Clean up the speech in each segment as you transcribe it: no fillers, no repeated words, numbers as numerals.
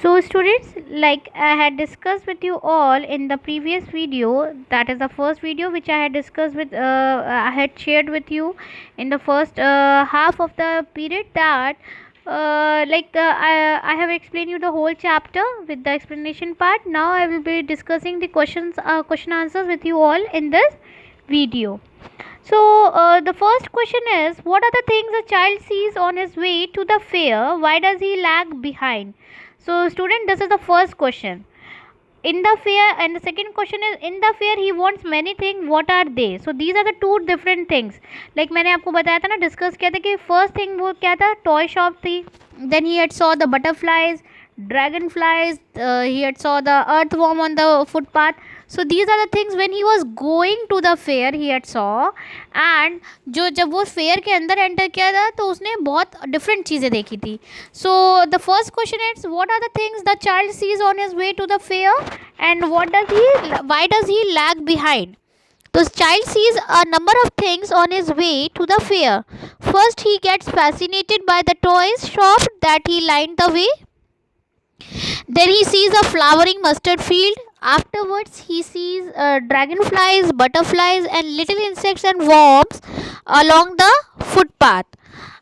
So students, like I had discussed with you all in the previous video, that is the first video which I had discussed with, I had shared with you in the first half of the period, that I have explained you the whole chapter with the explanation part. Now I will be discussing the question answers with you all in this video. So the first question is, what are the things a child sees on his way to the fair? Why does he lag behind? So student, this is the first question. In the fair, and the second question is, in the fair he wants many things, what are they? So these are the two different things. Like मैंने आपको बताया था ना, discuss किया था कि first thing वो क्या था, टॉय शॉप थी. Then he had saw the butterflies, dragonflies, he had saw the earthworm on the footpath. So these are the things when he was going to the fair he had saw. And जो जब वो fair के अंदर enter किया था तो उसने बहुत डिफरेंट चीज़ें देखी थी. So the first question is, what are the things the child sees on his way to the fair and why does he lag behind. The child sees a number of things on his way to the fair. First, he gets fascinated by the toys shop that he lined the way. Then he sees a flowering mustard field. Afterwards, he sees dragonflies, butterflies, and little insects and worms along the footpath.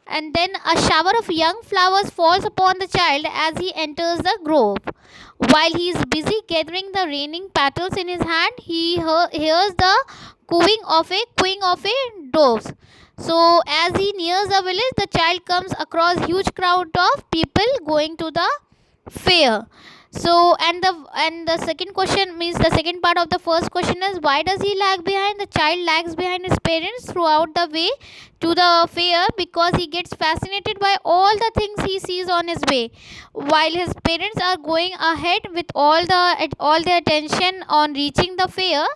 And then a shower of young flowers falls upon the child as he enters the grove. While he is busy gathering the raining petals in his hand, he hears the cooing of a doves. So as he nears the village, the child comes across huge crowd of people going to the fair. So and the second question means the second part of the first question is, why does he lag behind? The child lags behind his parents throughout the way to the fair because he gets fascinated by all the things he sees on his way. While his parents are going ahead with all their attention on reaching the fair,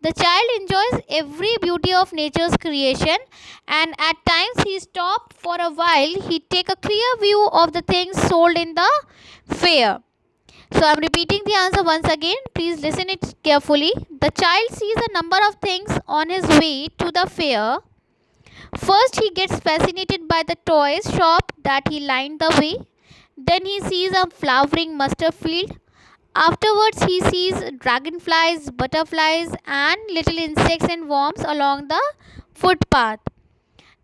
the child enjoys every beauty of nature's creation, and at times he stops for a while. He take a clear view of the things sold in the fair. So I'm repeating the answer once again. Please listen it carefully. The child sees a number of things on his way to the fair. First, he gets fascinated by the toys shop that he lined the way. Then he sees a flowering mustard field. Afterwards, he sees dragonflies, butterflies, and little insects and worms along the footpath.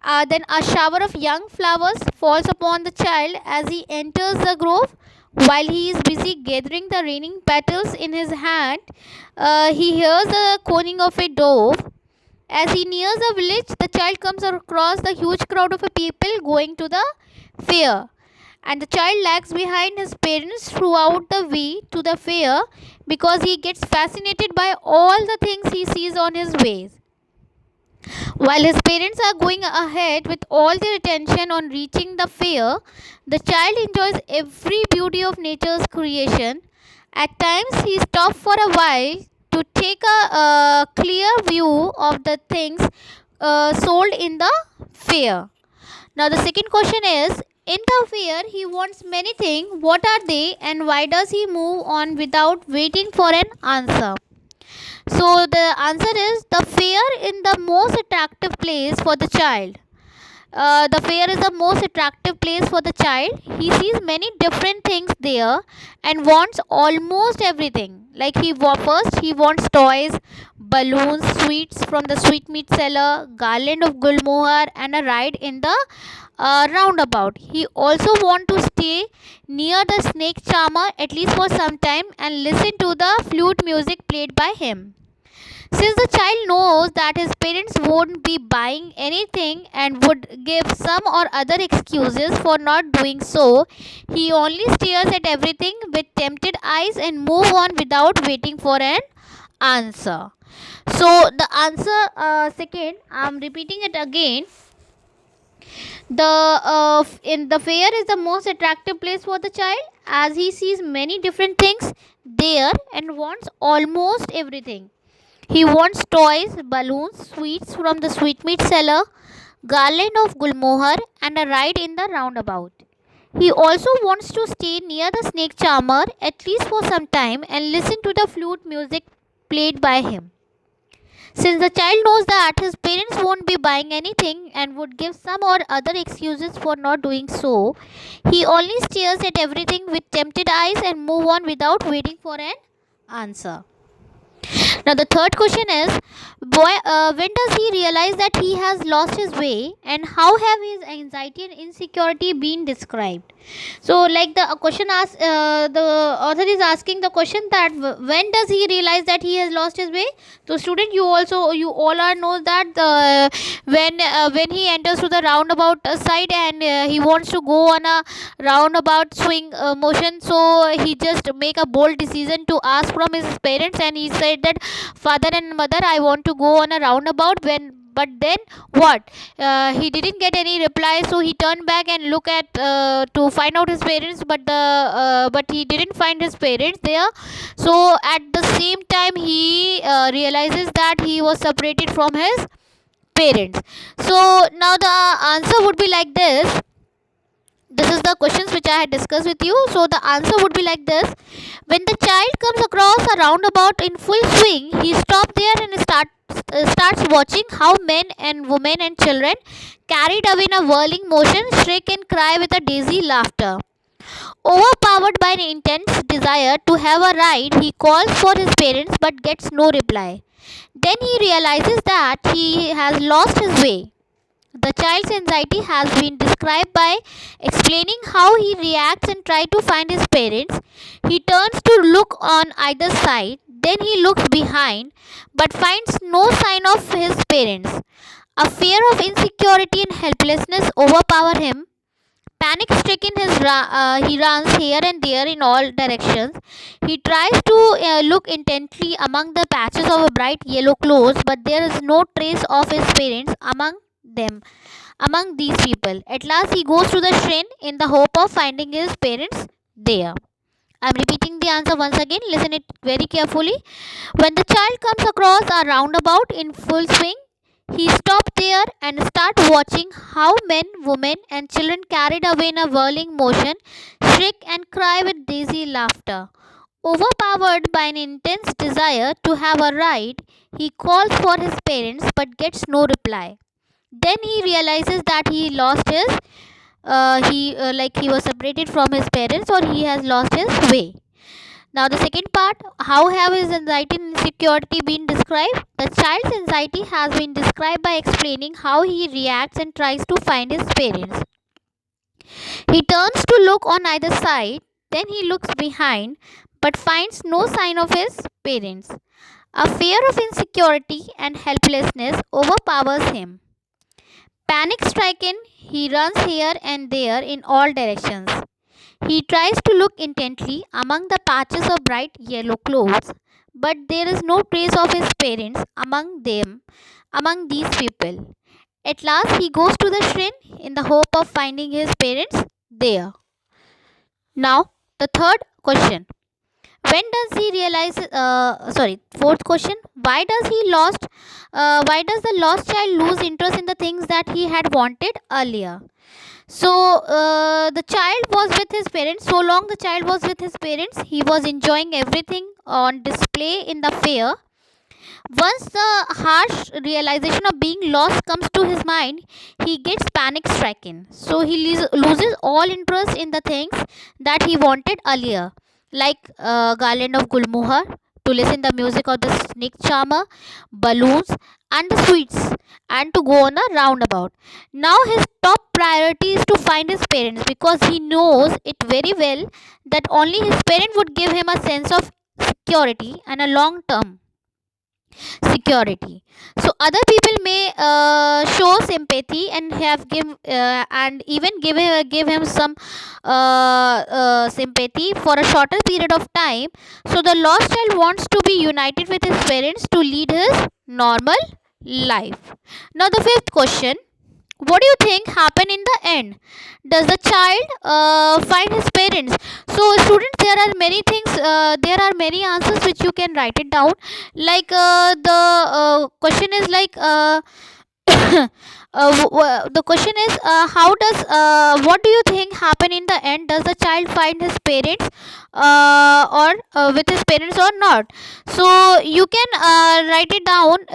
Then a shower of young flowers falls upon the child as he enters the grove. While he is busy gathering the raining petals in his hand, he hears the cooing of a dove. As he nears the village, the child comes across the huge crowd of people going to the fair. And the child lags behind his parents throughout the way to the fair because he gets fascinated by all the things he sees on his way. While his parents are going ahead with all their attention on reaching the fair, the child enjoys every beauty of nature's creation. At times, he stops for a while to take a clear view of the things sold in the fair. Now, the second question is, in the fair, he wants many things. What are they, and why does he move on without waiting for an answer? So the answer is, the fair in the most attractive place for the child. The fair is the most attractive place for the child. He sees many different things there and wants almost everything. Like first he wants toys, balloons, sweets from the sweetmeat seller, garland of gulmohar, and a ride in the roundabout. He also wants to stay near the snake charmer at least for some time and listen to the flute music played by him. Since the child knows that his parents won't be buying anything and would give some or other excuses for not doing so, he only stares at everything with tempted eyes and move on without waiting for an answer. So the answer second, I'm repeating it again. In the fair is the most attractive place for the child as he sees many different things there and wants almost everything. He wants toys, balloons, sweets from the sweetmeat seller, garland of gulmohar, and a ride in the roundabout. He also wants to stay near the snake charmer at least for some time and listen to the flute music played by him. Since the child knows that his parents won't be buying anything and would give some or other excuses for not doing so, he only stares at everything with tempted eyes and move on without waiting for an answer. Now the third question is, when does he realize that he has lost his way, and how have his anxiety and insecurity been described? So, like the question asks, the author is asking the question that when does he realize that he has lost his way? So, student, you all are know that when he enters to the roundabout side and he wants to go on a roundabout swing motion, so he just make a bold decision to ask from his parents, and he said that father and mother, I want to go on a roundabout. But then what, he didn't get any reply, so he turned back and look at to find out his parents, but he didn't find his parents there. So at the same time he realizes that he was separated from his parents. So now the answer would be like this is the questions which I had discussed with you. So the answer would be like this: when the child comes across a roundabout in full swing, he stops there and starts watching how men and women and children, carried away in a whirling motion, shriek and cry with a dizzy laughter. Overpowered by an intense desire to have a ride, he calls for his parents but gets no reply. Then he realizes that he has lost his way. The child's anxiety has been described by explaining how he reacts and tries to find his parents. He turns to look on either side, then he looks behind but finds no sign of his parents. A fear of insecurity and helplessness overpower him. Panic stricken, he runs here and there in all directions. He tries to look intently among the patches of bright yellow clothes, but there is no trace of his parents them among these people. At last he goes to the shrine in the hope of finding his parents there. I am repeating the answer once again. Listen it very carefully. When the child comes across a roundabout in full swing, he stops there and starts watching how men, women, and children, carried away in a whirling motion, shriek and cry with dizzy laughter. Overpowered by an intense desire to have a ride, he calls for his parents but gets no reply. Then he realizes that he lost his he was separated from his parents, or he has lost his way. Now the second part, how have his anxiety and insecurity been described? The child's anxiety has been described by explaining how he reacts and tries to find his parents. He turns to look on either side, then he looks behind but finds no sign of his parents. A fear of insecurity and helplessness overpowers him. Panic stricken, he runs here and there in all directions. He tries to look intently among the patches of bright yellow clothes, but there is no trace of his parents among these people. At last he goes to the shrine in the hope of finding his parents there. Now the third question, when does he realize fourth question, why does the lost child lose interest in the things that he had wanted earlier? So the child was with his parents. So long the child was with his parents, he was enjoying everything on display in the fair. Once the harsh realization of being lost comes to his mind, he gets panic stricken. So he loses all interest in the things that he wanted earlier, like garland of gulmohar, to listen the music of the snake charmer, balloons, and the sweets, and to go on a roundabout. Now his top priority is to find his parents, because he knows it very well that only his parent would give him a sense of security and a long term security. So other people may show sympathy and have and even give him some sympathy for a shorter period of time. So the lost child wants to be united with his parents to lead his normal life. Now the fifth question, what do you think happened in the end? Does the child find his parents? So students, there are many things, there are many answers which you can write it down. Like the question is like The question is, how does what do you think happen in the end? Does the child find his parents, or with his parents or not? So you can write it down,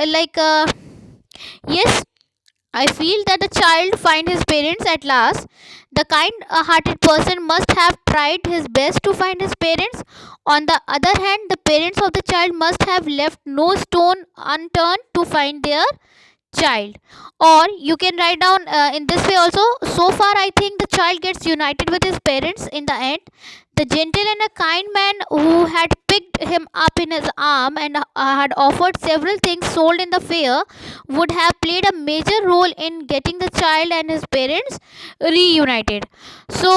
yes, I feel that the child find his parents at last. The kind-hearted person must have tried his best to find his parents. On the other hand, the parents of the child must have left no stone unturned to find their child. Or you can write down in this way also. So far I think the child gets united with his parents in the end. The gentle and a kind man who had picked him up in his arm and had offered several things sold in the fair would have played a major role in getting the child and his parents reunited. So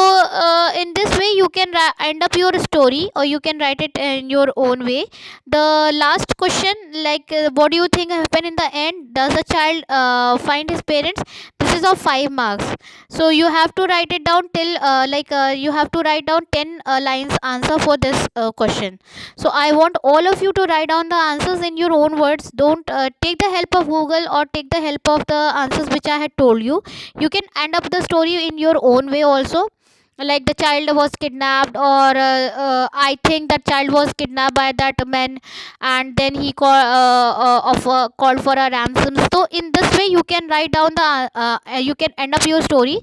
in this way you can end up your story, or you can write it in your own way. The last question, what do you think happen in the end? Does the child find his parents? This is of 5 marks. So you have to write it down till you have to write down 10 lines answer for this question. So I want all of you to write down the answers in your own words. Don't take the help of Google or take the help of the answers which I had told you. You can end up the story in your own way also, like the child was kidnapped, or I think that child was kidnapped by that man, and then he called for a ransom. So in this way you can write down the you can end up your story,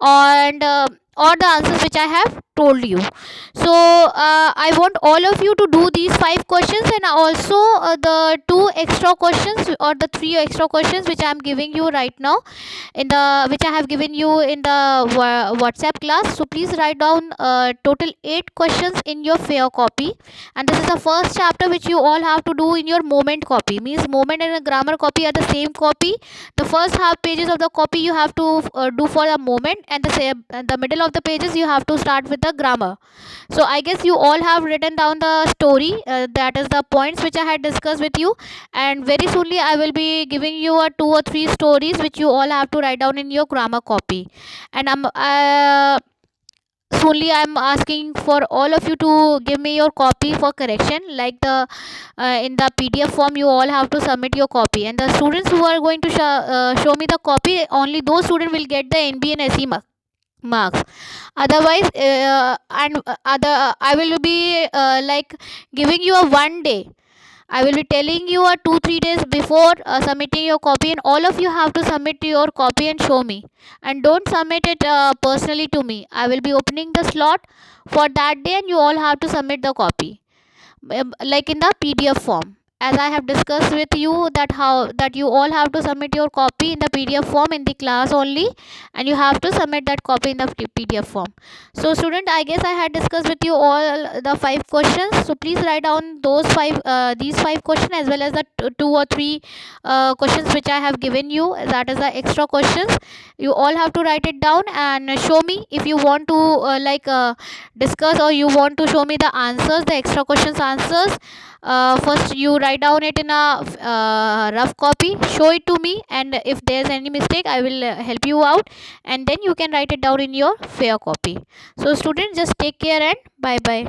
and or the answers which I have told you. So I want all of you to do these 5 questions, and also the 2 extra questions or the 3 extra questions which I am giving you right now, in the which I have given you in the WhatsApp class. So please write down total 8 questions in your fair copy, and this is the first chapter which you all have to do in your moment copy. Means moment and a grammar copy are the same copy. The first half pages of the copy you have to do for the moment, and the middle of the pages you have to start with the grammar. So I guess you all have written down the story, that is the points which I had discussed with you, and very soonly I will be giving you a 2 or 3 stories which you all have to write down in your grammar copy. And soonly I'm asking for all of you to give me your copy for correction, like the in the PDF form you all have to submit your copy, and the students who are going to show me the copy, only those students will get the NB and SE marks. Otherwise and other I will be giving you a 1 day. I will be telling you a 2-3 days before submitting your copy, and all of you have to submit your copy and show me. And don't submit it personally to me. I will be opening the slot for that day, and you all have to submit the copy, like in the PDF form. As I have discussed with you that how that you all have to submit your copy in the PDF form in the class only, and you have to submit that copy in the PDF form. So student, I guess I had discussed with you all the 5 questions. So please write down those 5 these 5 questions, as well as the 2 or 3 questions which I have given you, that is the extra questions. You all have to write it down and show me if you want to discuss, or you want to show me the answers, the extra questions answers. First you write down it in a rough copy, show it to me, and if there's any mistake I will help you out, and then you can write it down in your fair copy. So students, just take care and bye bye.